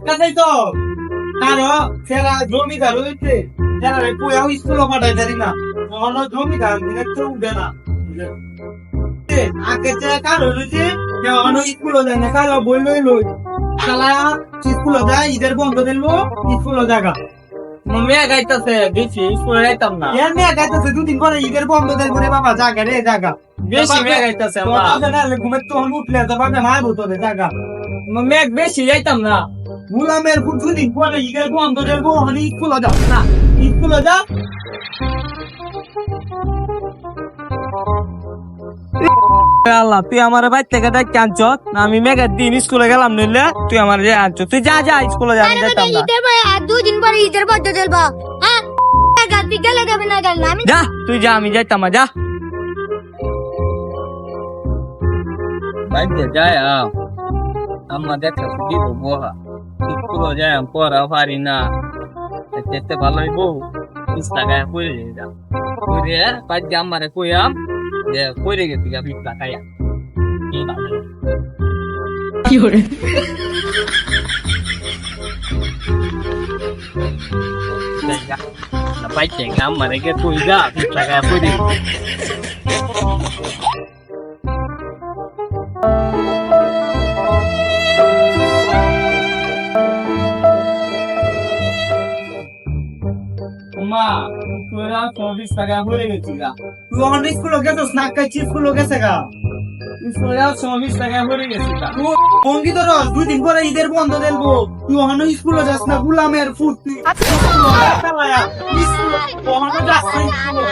কাছে তো কারো ফেরা জমিদার হইছে যারা পুয়া স্কুল পাঠাই জানি না অন্য জমিদার একটু উঠে না আগে যে কারো হইছে অন্য স্কুল যায় না কারো বই লই লই শালা স্কুল যায় ঈদের বন্ধ দিলো স্কুল জায়গা মেয়ে গাইতেছে বেশি স্কুলে যাইতাম না এর মেয়ে গাইতেছে দুদিন পরে ঈদের বন্ধ দেন করে বাবা জায়গা রে জায়গা বেশি মেয়ে গাইতেছে ঘুমের তো উঠলে তো বাবা মার বলতো জায়গা মেঘ বেশি যাইতাম না গুলামের দুদিন পরে ঈদের বন্ধ দেবো মানে স্কুল যাও না স্কুল যা আল্লাহ তুই আমার বাইর থেকে দেখ আনছ না আমি মেঘের দিন স্কুলে গেলাম নইলে তুই আমার যে আনছ তুই যা যা স্কুলে যা আমি যাইতাম না দুদিন পরে ঈদের বন্ধ চলবো হ্যাঁ গাড়ি গেলে যাবে না গেল আমি যা তুই যা আমি যাইতাম না যা বাইরে যায় আম্মা দেখতে দিব বহা স্কুলে যাই পড়া পারি না যেতে ভালোই বউ ইস্তাগায় পড়ে যা পড়ে পাঁচ আমারে কইয়াম যে পড়ে গেছি আমি টাকায়া কি করে পাইছে আমারে কে তুই যা টাকায় পড়ে মা তোরা 24 টাকা ভরে গেছিস তুই আমার স্কুল গেছ স্নাক খাইছিস স্কুল গেছে গা স্কুলে 24 টাকা ভরে গেছি পঙ্গি তোর দুদিন পরে ঈদের বন্ধ দেবো তুই ওখানে স্কুল যাস না গুলামের ফুট তুই স্কুল যাস না স্কুল